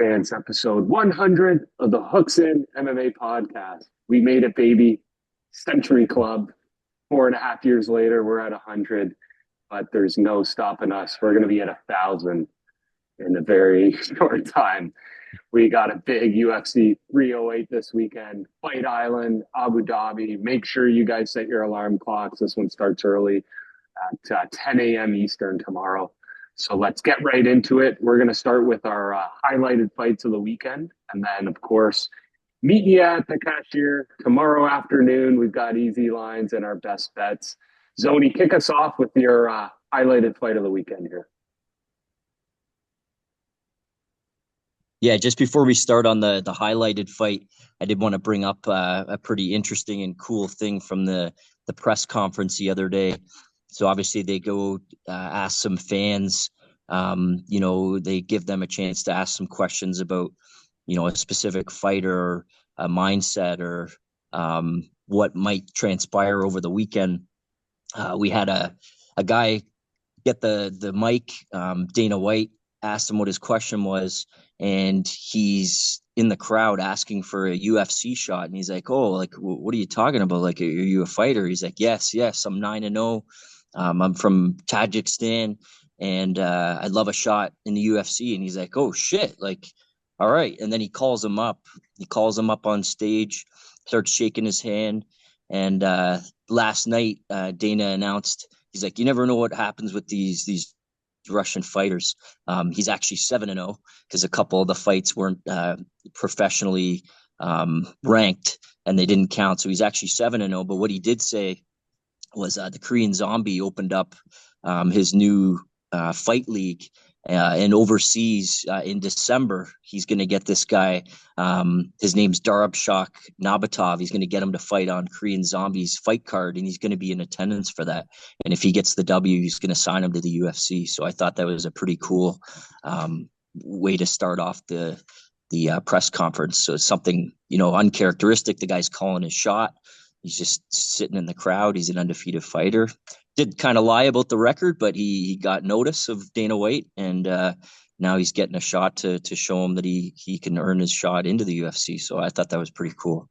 fans, episode 100 of the Hooks In MMA podcast. We made it, baby. Century Club. 4.5 years later, we're at 100, but there's no stopping us. We're going to be at 1,000 in a very short time. We got a big UFC 308 this weekend, Fight Island, Abu Dhabi. Make sure you guys set your alarm clocks. This one starts early at 10 a.m. Eastern tomorrow. So let's get right into it. We're going to start with our highlighted fights of the weekend. And then, of course, meet me at the cashier tomorrow afternoon. We've got easy lines and our best bets. Zoni, kick us off with your highlighted fight of the weekend here. Yeah, just before we start on the highlighted fight, I did want to bring up a pretty interesting and cool thing from the press conference the other day. So obviously they go ask some fans, they give them a chance to ask some questions about, a specific fighter, or a mindset, or what might transpire over the weekend. We had a guy get the mic. Dana White asked him what his question was, and he's in the crowd asking for a UFC shot, and he's like, "Oh, like what are you talking about? Like, are you a fighter?" He's like, "Yes, I'm 9-0. I'm from Tajikistan, and I'd love a shot in the UFC." And he's like, "Oh shit, like, all right." And then he calls him up. He calls him up on stage, starts shaking his hand, and last night Dana announced, he's like, "You never know what happens with these Russian fighters." He's actually 7-0 because a couple of the fights weren't professionally ranked and they didn't count. So he's actually 7-0. But what he did say was the Korean Zombie opened up his new fight league. And overseas in December, he's going to get this guy. His name's Darabshak Nabatov. He's going to get him to fight on Korean Zombie's fight card, and he's going to be in attendance for that. And if he gets the W, he's going to sign him to the UFC. So I thought that was a pretty cool way to start off the press conference. So it's something uncharacteristic. The guy's calling his shot. He's just sitting in the crowd. He's an undefeated fighter. Did kind of lie about the record, but he got notice of Dana White, and now he's getting a shot to show him that he can earn his shot into the UFC. So I thought that was pretty cool.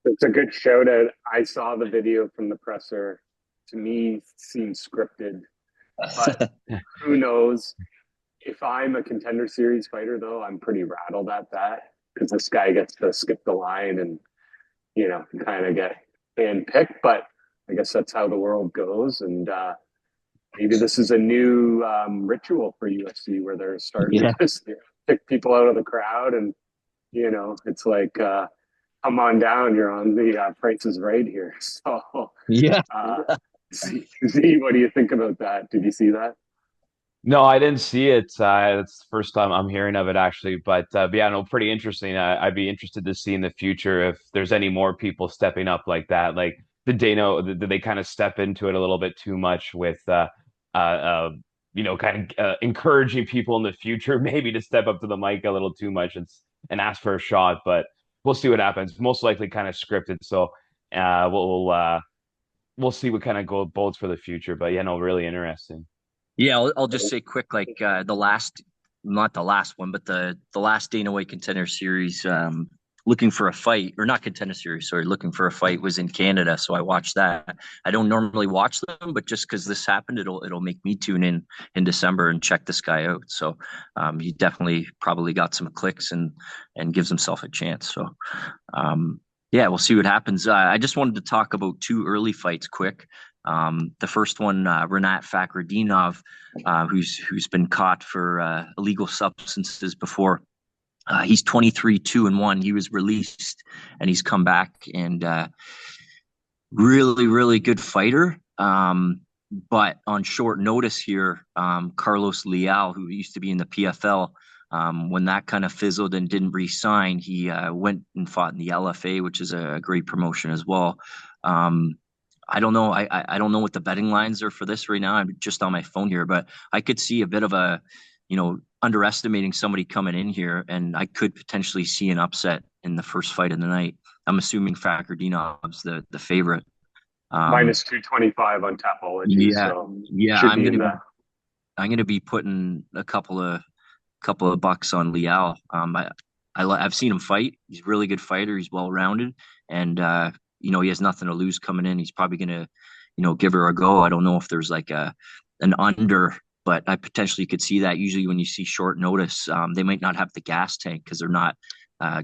It's a good shout out. I saw the video from the presser. To me, it seemed scripted, but who knows? If I'm a Contender Series fighter, though, I'm pretty rattled at that because this guy gets to skip the line and kind of get handpicked. But I guess that's how the world goes, and maybe this is a new ritual for UFC where they're starting to just pick people out of the crowd, and it's like, come on down, you're on the Price is Right here. So, Yeah. Z, what do you think about that? Did you see that? No, I didn't see it. It's the first time I'm hearing of it actually, but yeah, no, pretty interesting. I'd be interested to see in the future if there's any more people stepping up like that. Like, did they kind of step into it a little bit too much with kind of encouraging people in the future maybe to step up to the mic a little too much and ask for a shot. But we'll see what happens. Most likely kind of scripted, so we'll see what kind of goal bodes for the future. But yeah, no, really interesting. Yeah, I'll just say quick, like not the last one, but the last Dana White Contender Series, looking for a fight, or not Contender Series, sorry, looking for a fight, was in Canada, so I watched that. I don't normally watch them, but just because this happened, it'll make me tune in December and check this guy out. So he definitely probably got some clicks and gives himself a chance. So yeah, we'll see what happens. I just wanted to talk about two early fights quick. The first one, Renat Fakhretdinov, who's been caught for illegal substances before. He's 23-2-1. He was released and he's come back, and really, really good fighter. But on short notice here, Carlos Leal, who used to be in the PFL, when that kind of fizzled and didn't re-sign, he went and fought in the LFA, which is a great promotion as well. I don't know. I don't know what the betting lines are for this right now. I'm just on my phone here, but I could see a bit of a, underestimating somebody coming in here, and I could potentially see an upset in the first fight of the night. I'm assuming Fakhretdinov's the favorite. Minus 225 on Tapology. Yeah, so yeah. should be in that. I'm gonna be putting a couple of couple of bucks on Liao. I've seen him fight. He's a really good fighter. He's well rounded, and he has nothing to lose coming in. He's probably gonna, give her a go. I don't know if there's like an under, but I potentially could see that. Usually, when you see short notice, they might not have the gas tank because they're not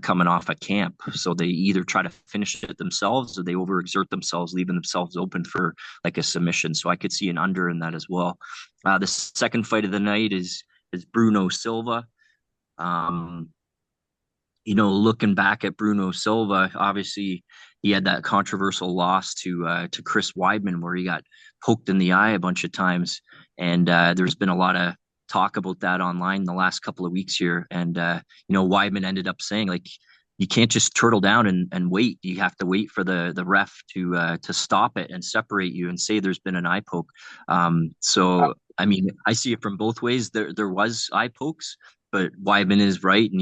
coming off a camp. So they either try to finish it themselves or they overexert themselves, leaving themselves open for like a submission. So I could see an under in that as well. The second fight of the night is Bruno Silva. Um, looking back at Bruno Silva, obviously he had that controversial loss to Chris Weidman where he got poked in the eye a bunch of times, and there's been a lot of talk about that online the last couple of weeks here. And Weidman ended up saying like you can't just turtle down and wait. You have to wait for the ref to stop it and separate you and say there's been an eye poke. So I mean, I see it from both ways. There was eye pokes, but Weidman is right, and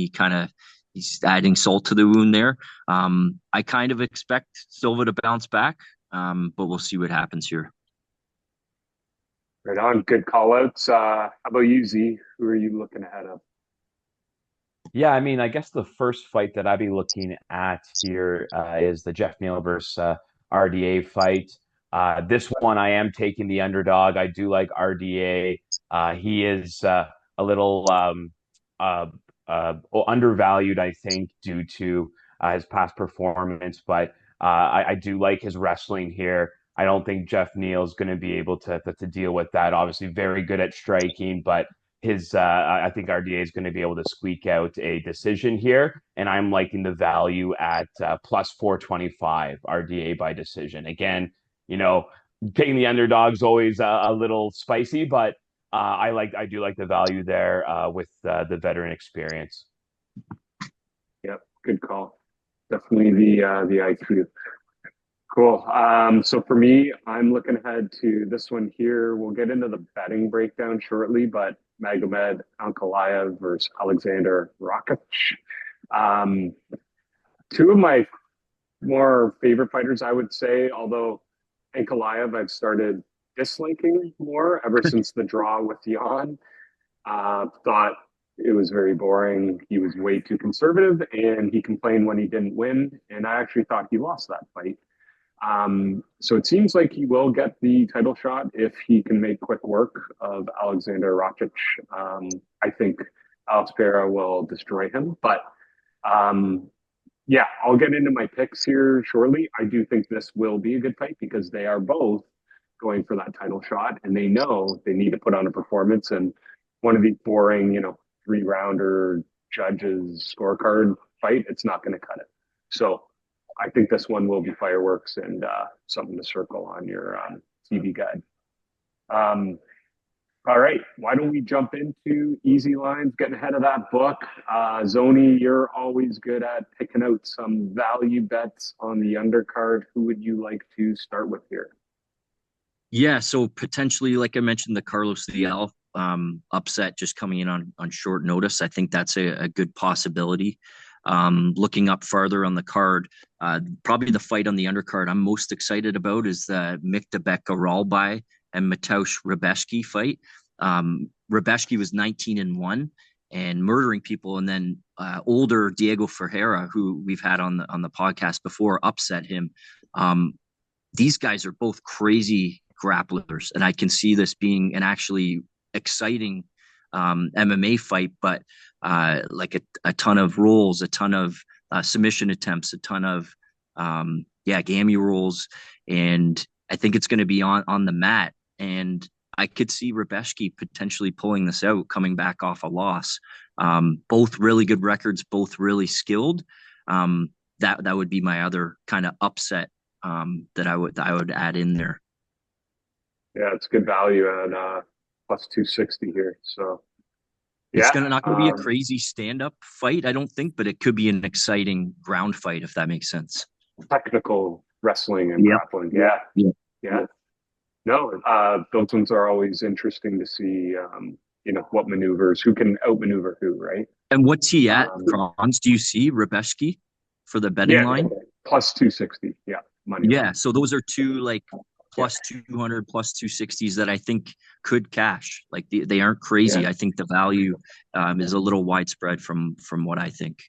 he's adding salt to the wound there. I kind of expect Silva to bounce back, but we'll see what happens here. Right on. Good call outs. How about you, Z? Who are you looking ahead of? Yeah, I mean, I guess the first fight that I'd be looking at here is the Jeff Neal versus RDA fight. This one, I am taking the underdog. I do like RDA. He is a little uh, undervalued, I think, due to his past performance, but I do like his wrestling here. I don't think Jeff Neal is going to be able to deal with that. Obviously, very good at striking, but I think RDA is going to be able to squeak out a decision here, and I'm liking the value at plus 425 RDA by decision. Again, taking the underdog's always a little spicy, but I do like the value there with the veteran experience. Yep, good call. Definitely the IQ. Cool. So for me, I'm looking ahead to this one here. We'll get into the betting breakdown shortly, but Magomed Ankalaev versus Alexander Rakic. Um, Two of my more favorite fighters, I would say, although Ankalaev I've started disliking more ever since the draw with Jan. Thought it was very boring. He was way too conservative, and he complained when he didn't win. And I actually thought he lost that fight. So it seems like he will get the title shot if he can make quick work of Alexander Rakic. I think Alex Pereira will destroy him, but yeah, I'll get into my picks here shortly. I do think this will be a good fight because they are both going for that title shot, and they know they need to put on a performance. And one of these boring, 3-rounder judges scorecard fight, it's not going to cut it. So I think this one will be fireworks and something to circle on your TV guide. All right, why don't we jump into easy lines, getting ahead of that book. Zoni, you're always good at picking out some value bets on the undercard. Who would you like to start with here? Yeah, so potentially, like I mentioned, the Carlos Leal upset just coming in on short notice. I think that's a good possibility. Looking up farther on the card, probably the fight on the undercard I'm most excited about is the Miktabek Aralbai and Mateusz Rebeshki fight. Rebeshki was 19-1 and murdering people, and then older Diego Ferreira, who we've had on the podcast before, upset him. These guys are both crazy grapplers, and I can see this being an actually exciting MMA fight, but like a ton of rolls, a ton of submission attempts, a ton of gammy rolls, and I think it's going to be on the mat. And I could see Rebeshki potentially pulling this out, coming back off a loss. Both really good records, both really skilled. That would be my other kind of upset that I would add in there. Yeah, it's good value at plus 260 here. So it's not going to be a crazy stand-up fight, I don't think, but it could be an exciting ground fight if that makes sense. Technical wrestling and grappling. Yeah. No, those ones are always interesting to see. What maneuvers, who can outmaneuver who, right? And what's he at, Franz? Do you see Rebeshki for the betting line? Plus 260. Yeah, money. Yeah, so those are two like plus 200, plus 260s that I think could cash. Like they aren't crazy. Yeah. I think the value is a little widespread from what I think.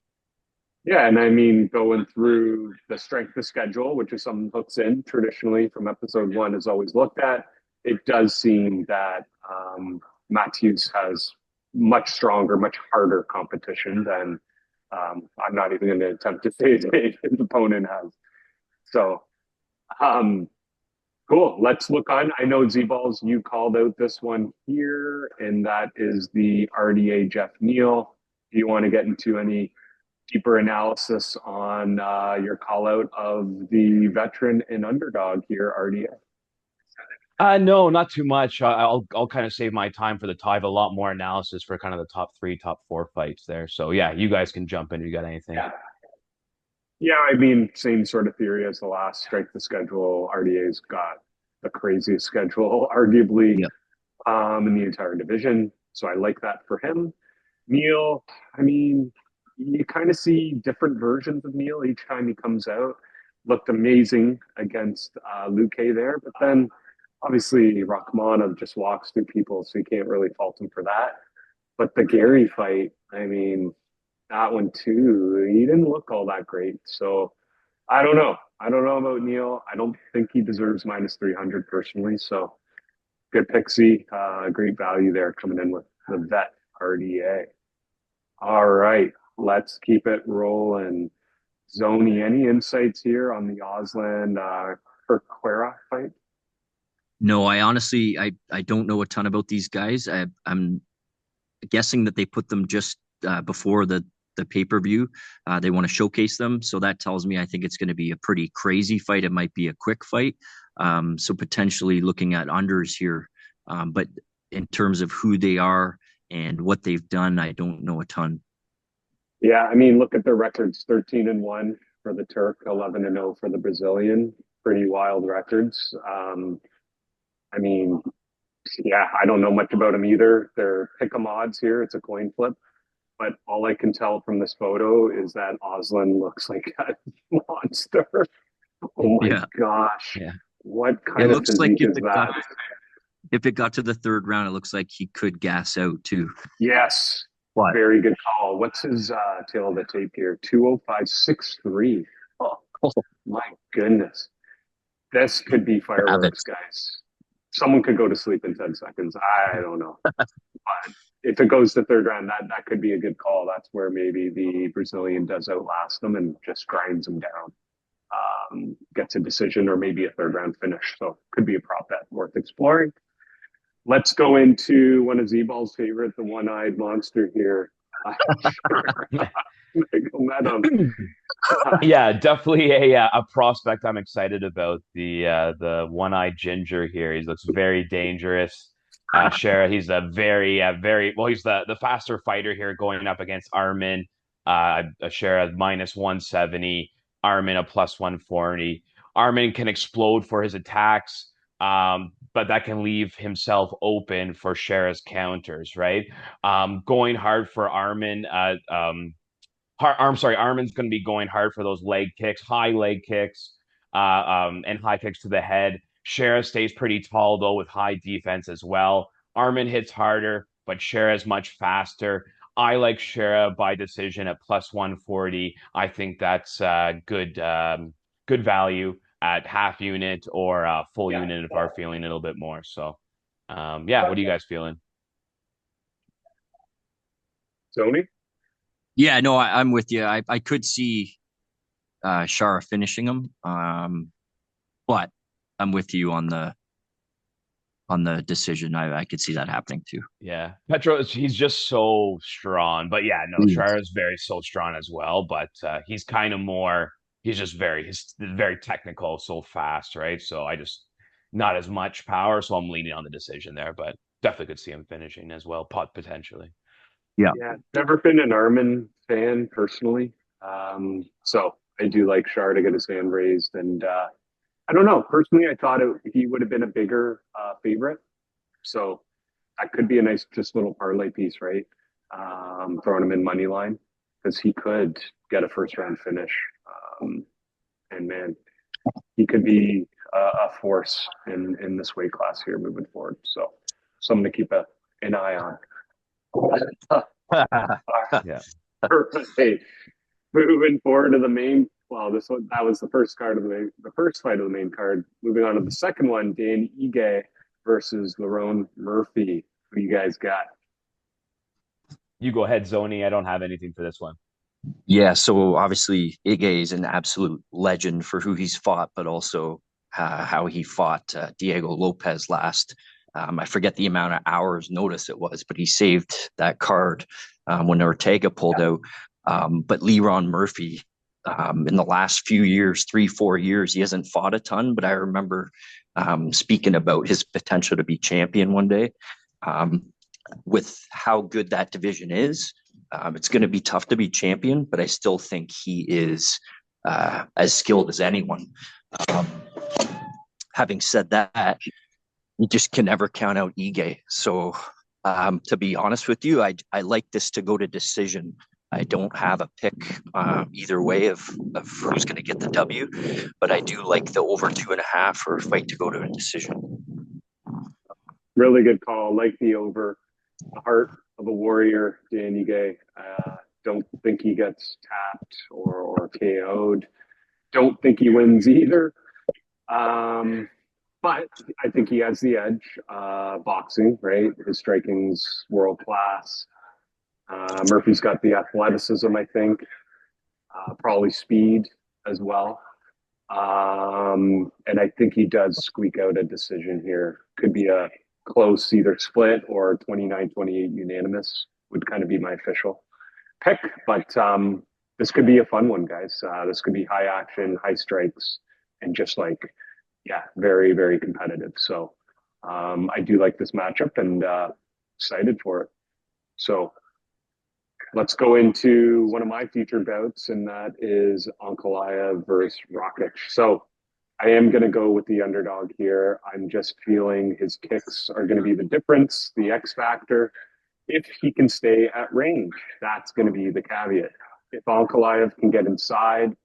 Yeah, and I mean, going through the strength of schedule, which is some hooks in traditionally from episode one is always looked at, it does seem that Matthews has much stronger, much harder competition than I'm not even going to attempt to say his opponent has. So, cool. Let's look on. I know Z-Balls, you called out this one here, and that is the RDA Jeff Neal. Do you want to get into any deeper analysis on your call out of the veteran and underdog here, RDA? No, not too much. I'll kind of save my time for the tie. I have a lot more analysis for kind of the top three, top four fights there. So yeah, you guys can jump in if you got anything. Yeah. Yeah, I mean, same sort of theory as the last strength of schedule. RDA's got the craziest schedule, arguably, Yep. In the entire division. So I like that for him. Neil, I mean, you kind of see different versions of Neil each time he comes out. Looked amazing against Luque there, but then obviously Rachmanov just walks through people, so you can't really fault him for that. But the Gary fight, I mean, that one too, he didn't look all that great. So I don't know. I don't know about Neil. I don't think he deserves minus 300 personally. So good pixie, great value there coming in with the vet RDA. All right, let's keep it rolling. Zoni, any insights here on the Osland Perquera fight? No, I honestly I don't know a ton about these guys. I'm guessing that they put them just before the pay-per-view. They want to showcase them, so that tells me I think it's going to be a pretty crazy fight. It might be a quick fight, so potentially looking at unders here. But in terms of who they are and what they've done, I don't know a ton. Yeah, I mean, look at their records: 13-1 for the Turk, 11-0 for the Brazilian. Pretty wild records. I mean, yeah, I don't know much about them either. They're pick 'em odds here. It's a coin flip. But all I can tell from this photo is that Osland looks like a monster. Oh my Yeah, gosh. Yeah. What it kind of looks like physique is that? if it got to the third round, it looks like he could gas out too. Yes. But Very good call. What's his tail of the tape here? 205.63. Oh my goodness. This could be fireworks, Rabbits. guys. Someone could go to sleep in 10 seconds. I don't know. But if it goes to third round, that could be a good call. That's where maybe the Brazilian does outlast them and just grinds them down. Gets a decision or maybe a third round finish. So could be a prop bet worth exploring. Let's go into one of Z-Ball's favorite, the one-eyed monster here. Michael Medham. Yeah, definitely a prospect I'm excited about. The one-eyed ginger here. He looks very dangerous. Shara, he's a very well. He's the faster fighter here, going up against Armin. Shara minus 170. Armin a plus 140. Armin can explode for his attacks, but that can leave himself open for Shara's counters. Right, going hard for Armin. I'm sorry, Armin's going to be going hard for those leg kicks, high leg kicks, and high kicks to the head. Shara stays pretty tall though with high defense as well. Armin hits harder, but Shara's much faster. I like Shara by decision at plus 140. I think that's good value at half unit or full unit if we're feeling a little bit more. So, yeah, what are you guys feeling? Tony? yeah, no, I'm with you. I could see Shara finishing him, but I'm with you on the decision. I could see that happening too. Yeah, Petro, he's just so strong. But yeah, no, Yes. Shara is very so strong as well. But he's kind of more. He's very technical, so fast, right? So I just not as much power. So I'm leaning on the decision there, but definitely could see him finishing as well, potentially. Yeah. Yeah, never been an Armin fan personally. So I do like Shar to get his hand raised. And I don't know. Personally, I thought he would have been a bigger favorite. So that could be a nice, just little parlay piece, right? Throwing him in money line because he could get a first round finish. And man, he could be a force in this weight class here moving forward. So something to keep an eye on. Yeah. Hey, moving forward to the main. Well, that was the first card of the first fight of the main card. Moving on to the second one, Dan Ige versus Lerone Murphy. Who you guys got? You go ahead, Zoni. I don't have anything for this one. Yeah, so obviously Ige is an absolute legend for who he's fought, but also how he fought Diego Lopez last. I forget the amount of hours notice it was, but he saved that card when Ortega pulled out. But Leron Murphy, in the last few years, 3-4 years, he hasn't fought a ton, but I remember speaking about his potential to be champion one day. With how good that division is, it's going to be tough to be champion, but I still think he is as skilled as anyone. Um, Having said that, you just can never count out Ige. So to be honest with you, I like this to go to decision. I don't have a pick either way of who's going to get the W, but I do like the over 2.5 or fight to go to a decision. Really good call. Like the over. The heart of a warrior, Dan Ige. Don't think he gets tapped or KO'd. Don't think he wins either. But I think he has the edge. Boxing, right? His striking's world class. Murphy's got the athleticism, I think. Probably speed as well. And I think he does squeak out a decision here. Could be a close either split or 29-28 unanimous would kind of be my official pick. But this could be a fun one, guys. This could be high action, high strikes, and just like, yeah, very, very competitive. So I do like this matchup and excited for it. So let's go into one of my featured bouts, and that is Ankalaev versus Rakic. So I am going to go with the underdog here. I'm just feeling his kicks are going to be the difference, the X factor. If he can stay at range, that's going to be the caveat. If Ankalaev can get inside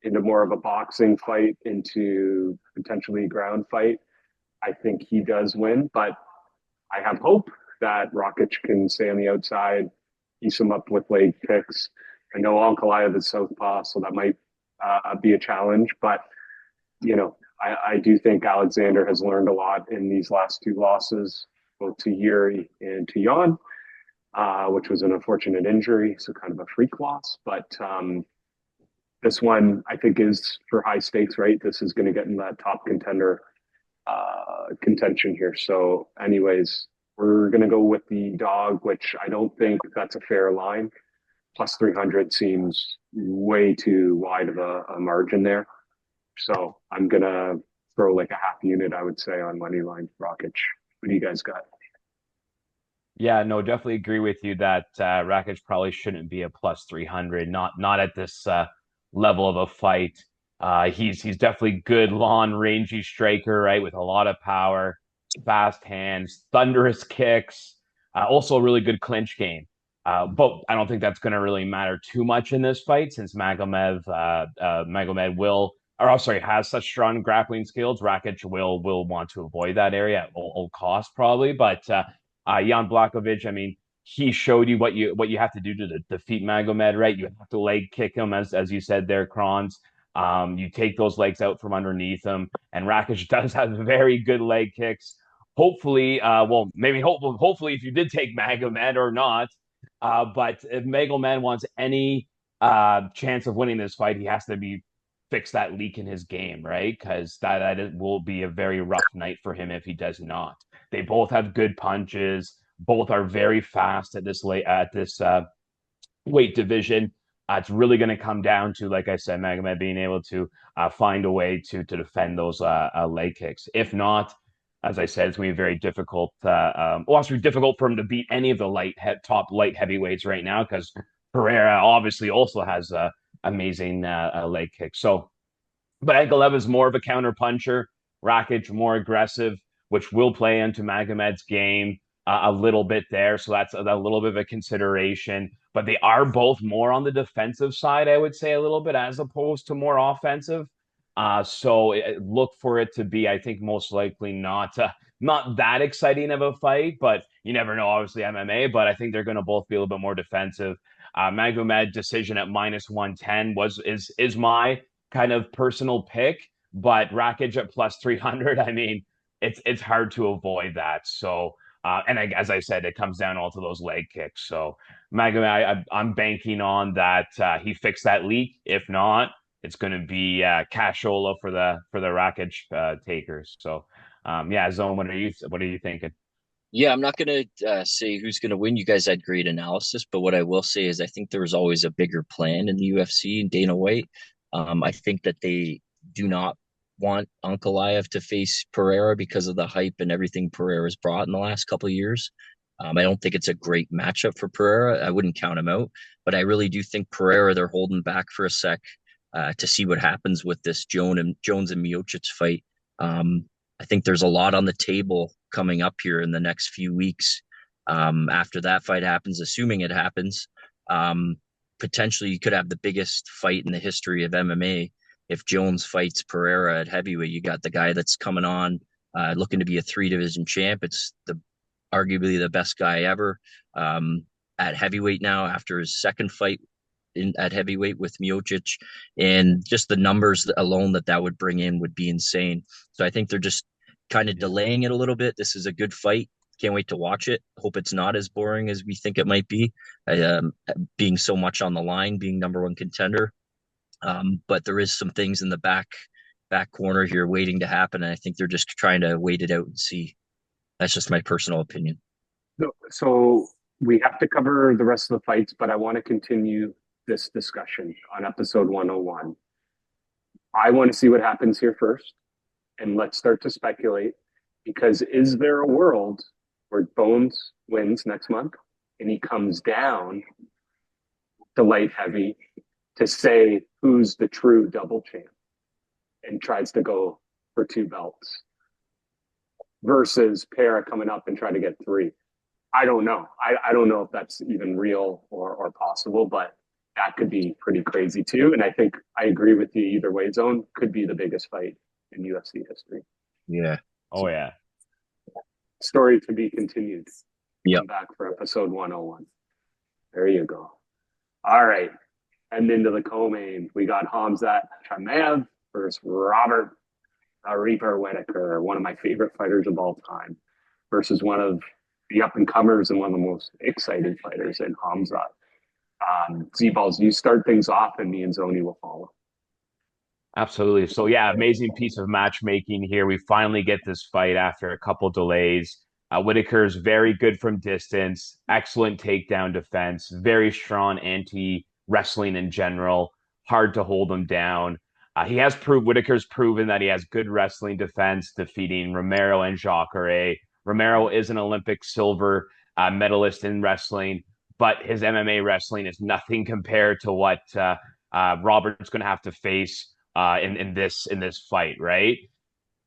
into more of a boxing fight, into potentially ground fight, I think he does win. But I have hope that Rakic can stay on the outside, piece him up with leg kicks. I know Ankalaev is southpaw, so that might be a challenge. But, you know, I do think Alexander has learned a lot in these last two losses, both to Yuri and to Jan, which was an unfortunate injury, so kind of a freak loss. But this one, I think, is for high stakes, right? This is going to get in that top contender contention here. So anyways, we're going to go with the dog, which I don't think that's a fair line. Plus 300 seems way too wide of a margin there. So I'm going to throw like a half unit, I would say, on money line Rakic. What do you guys got? Yeah, no, definitely agree with you that Rakic probably shouldn't be a plus 300, not at this level of a fight. He's definitely good, long, rangy striker, right, with a lot of power, fast hands, thunderous kicks, also a really good clinch game. But I don't think that's going to really matter too much in this fight since Magomed will, or oh, sorry, has such strong grappling skills. Rakic will want to avoid that area at all costs probably, but. Jan Blachowicz, I mean, he showed you what you have to do to defeat Magomed, right? You have to leg kick him, as you said there, Kronz. You take those legs out from underneath him, and Rakic does have very good leg kicks. Hopefully, well, maybe hopefully if you did take Magomed or not, but if Magomed wants any chance of winning this fight, he has to fix that leak in his game, right? Because that will be a very rough night for him if he does not. They both have good punches. Both are very fast at this weight division. It's really going to come down to, like I said, Magomed being able to find a way to defend those leg kicks. If not, as I said, it's going to be very difficult. Well, it's going to be difficult for him to beat any of the top light heavyweights right now because Pereira obviously also has amazing leg kicks. So, but Ankalaev is more of a counter puncher. Rakic more aggressive, which will play into Magomed's game a little bit there. So that's a little bit of a consideration. But they are both more on the defensive side, I would say, a little bit, as opposed to more offensive. So look for it to be, I think, most likely not that exciting of a fight, but you never know. Obviously, MMA, but I think they're going to both be a little bit more defensive. Magomed decision at -110 is my kind of personal pick, but Rakic at +300. I mean, it's hard to avoid that. So, as I said, it comes down all to those leg kicks. So, Magomed, I'm banking on that he fixed that leak. If not, it's going to be cashola for the Rakic takers. So, yeah, Zone, what are you thinking? Yeah, I'm not going to say who's going to win. You guys had great analysis, but what I will say is I think there was always a bigger plan in the UFC and Dana White. I think that they do not want Ankalaev to face Pereira because of the hype and everything Pereira's brought in the last couple of years. I don't think it's a great matchup for Pereira. I wouldn't count him out, but I really do think Pereira, they're holding back for a sec to see what happens with this Jones and Miocic fight. I think there's a lot on the table coming up here in the next few weeks. After that fight happens, assuming it happens, potentially you could have the biggest fight in the history of MMA. If Jones fights Pereira at heavyweight, you got the guy that's coming on, looking to be a 3 division champ. It's the arguably the best guy ever at heavyweight now after his second fight at heavyweight with Miocic, and just the numbers alone that would bring in would be insane. So I think they're just kind of delaying it a little bit. This is a good fight. Can't wait to watch it. Hope it's not as boring as we think it might be, being so much on the line, being number one contender. But there is some things in the back corner here waiting to happen, and I think they're just trying to wait it out and see. That's just my personal opinion. So we have to cover the rest of the fights, but I want to continue this discussion on episode 101. I want to see what happens here first, and let's start to speculate, because is there a world where Bones wins next month and he comes down to light heavy to say who's the true double champ and tries to go for 2 belts versus Para coming up and trying to get 3? I don't know. I don't know if that's even real or possible, but that could be pretty crazy too. And I think I agree with you either way. Zone could be the biggest fight in UFC history. Yeah. Oh yeah. Story to be continued. Yep. Come back for episode 101. There you go. All right. And into the co-main, we got Khamzat Chimaev versus Robert Reaper Whittaker, one of my favorite fighters of all time, versus one of the up-and-comers and one of the most exciting fighters in Khamzat. Z-Balls, you start things off and me and Zoni will follow. Absolutely. So yeah, amazing piece of matchmaking here. We finally get this fight after a couple delays. Whitaker's very good from distance, excellent takedown defense, very strong anti-wrestling in general, hard to hold him down. Whitaker's proven that he has good wrestling defense, defeating Romero and Jacare. Romero is an Olympic silver medalist in wrestling, but his MMA wrestling is nothing compared to what Robert's going to have to face in this fight, right?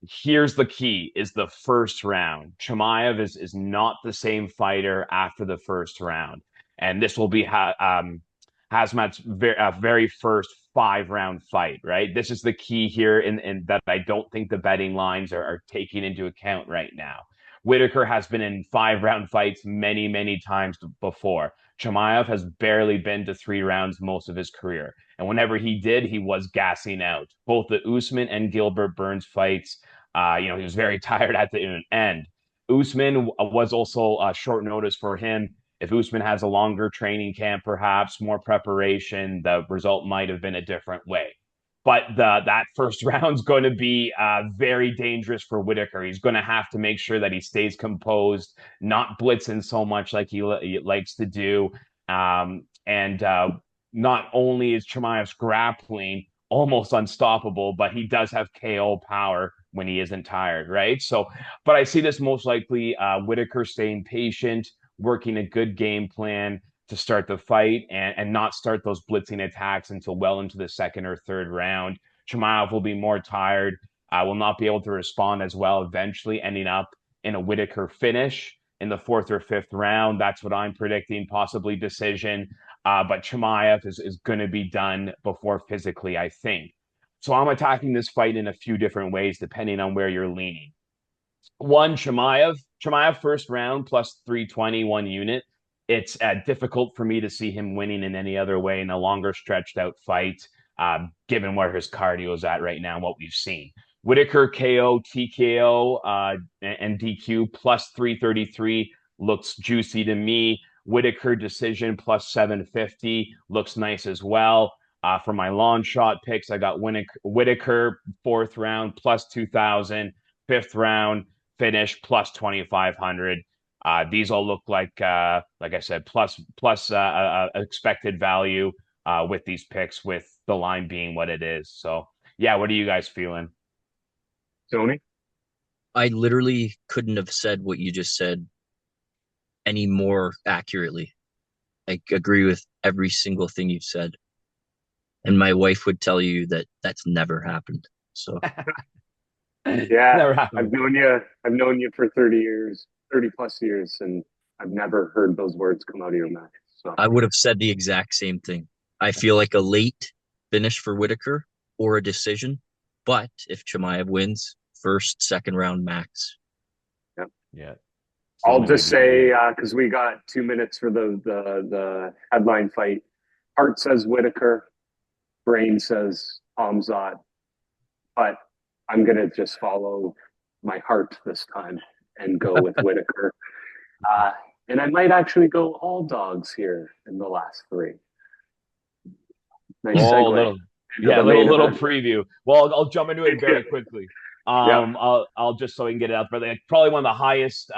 Here's the key: is the first round. Chimaev is not the same fighter after the first round, and this will be Hazmat's very first 5-round fight, right? This is the key here, in that I don't think the betting lines are taking into account right now. Whitaker has been in 5-round fights many times before. Chimaev has barely been to 3 rounds most of his career. And whenever he did, he was gassing out. Both the Usman and Gilbert Burns fights, he was very tired at the end. Usman was also short notice for him. If Usman has a longer training camp, perhaps more preparation, the result might have been a different way. But that first round's going to be very dangerous for Whitaker. He's going to have to make sure that he stays composed, not blitzing so much like he likes to do. And not only is Chimaev's grappling almost unstoppable, but he does have KO power when he isn't tired, right? So, but I see this most likely Whitaker staying patient, working a good game plan to start the fight and not start those blitzing attacks until well into the second or third round. Chimaev will be more tired, will not be able to respond as well, eventually ending up in a Whitaker finish in the 4th or 5th round. That's what I'm predicting, possibly decision. But Chimaev is going to be done before physically, I think. So I'm attacking this fight in a few different ways depending on where you're leaning. One, Chimaev first round plus 320, 1 unit. It's difficult for me to see him winning in any other way in a longer stretched out fight, given where his cardio is at right now and what we've seen. Whitaker KO, TKO, and DQ plus 333 looks juicy to me. Whitaker decision plus 750 looks nice as well. For my long shot picks, I got Whitaker fourth round plus 2,000, fifth round finish plus 2,500. These all look like I said, plus expected value with these picks, with the line being what it is. So yeah, what are you guys feeling? Tony? I literally couldn't have said what you just said any more accurately. I agree with every single thing you've said. And my wife would tell you that that's never happened. So Yeah, Never happened. I've known you for 30 years, 30 plus years, and I've never heard those words come out of your mouth. So I would have said the exact same thing. I feel like a late finish for Whitaker or a decision. But if Chimaev wins, first, second round max. yeah. Yeah. I'll Same just with me. say because we got 2 minutes for the headline fight. Heart says Whitaker, brain says Hamzat, but I'm gonna just follow my heart this time and go with Whitaker. Uh, and I might actually go all dogs here in the last three. Nice Oh, segue little, into yeah, the main little event. preview. Well, I'll jump into it very quickly. Yeah. I'll just so we can get it out. But like, probably one of the highest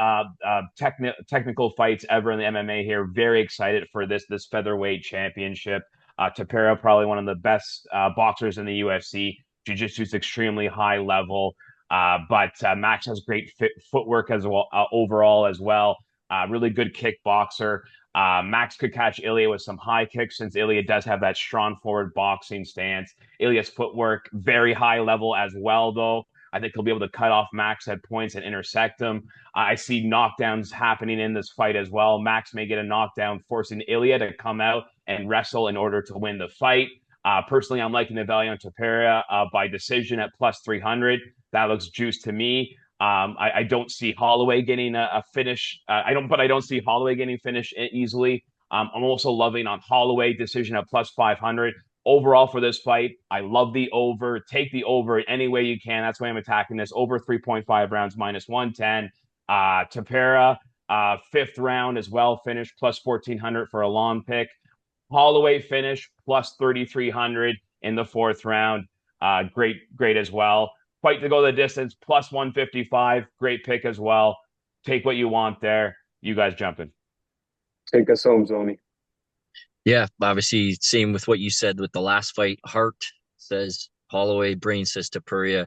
technical fights ever in the MMA here. Very excited for this featherweight championship. Topuria, probably one of the best boxers in the UFC. Jiu-jitsu is extremely high level. But Max has great footwork as well, overall as well. Really good kickboxer. Max could catch Ilya with some high kicks since Ilya does have that strong forward boxing stance. Ilya's footwork, very high level as well, though. I think he'll be able to cut off Max at points and intersect him. I see knockdowns happening in this fight as well. Max may get a knockdown, forcing Ilya to come out and wrestle in order to win the fight. Personally, I'm liking the value on Topuria by decision at plus 300. That looks juice to me. I don't see Holloway getting a finish. I don't see Holloway getting finished easily. I'm also loving on Holloway decision at plus 500. Overall for this fight, I love the over. Take the over any way you can. That's why I'm attacking this over 3.5 rounds minus 110. Tapera, fifth round as well, finish plus 1,400 for a long pick. Holloway finish plus 3,300 in the fourth round. Great as well. Fight to go the distance plus 155. Great pick as well. Take what you want there. You guys jumping. Take us home, Zoni. Yeah, obviously, same with what you said with the last fight. Heart says Holloway, brain says Topuria.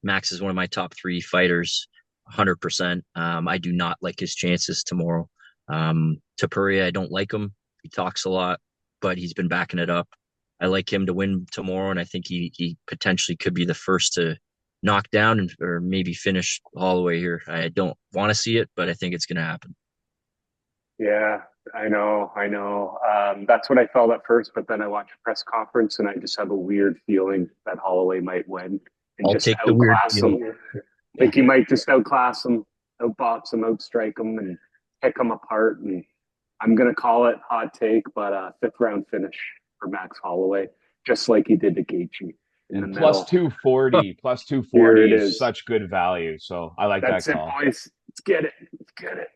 Max is one of my top three fighters, 100%. I do not like his chances tomorrow. Topuria, I don't like him. He talks a lot, but he's been backing it up. I like him to win tomorrow, and I think he potentially could be the first to knock down or maybe finish Holloway here. I don't want to see it, but I think it's going to happen. Yeah, I know. That's what I felt at first, but then I watched a press conference and I just have a weird feeling that Holloway might win and I'll just take the weird outclass feeling. him. I think he might just outclass him, outbox him, outstrike him, and pick him apart. And I'm gonna call it hot take, but fifth round finish for Max Holloway, just like he did to Gaethje in the And plus middle. 240, plus Here 240 it is is. such good value. So I like that That's it, call. boys. Let's get it. Let's get it.